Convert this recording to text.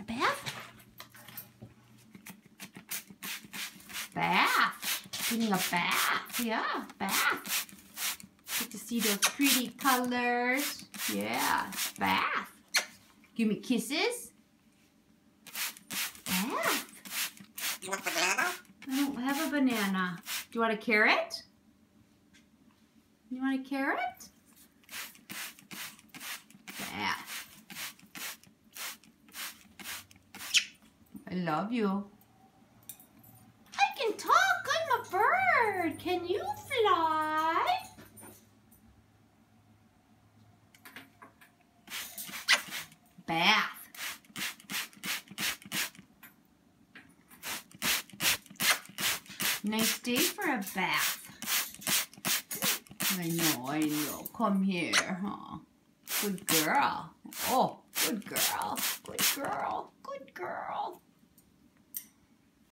Bath? Bath. Getting a bath. Yeah, bath. Get to see those pretty colors. Yeah, bath. Give me kisses. Bath. You want a banana? I don't have a banana. Do you want a carrot? You want a carrot? Bath. I love you. I can talk. I'm a bird. Can you fly? Bath. Nice day for a bath. I know. Come here, huh? Good girl. Oh, good girl. Good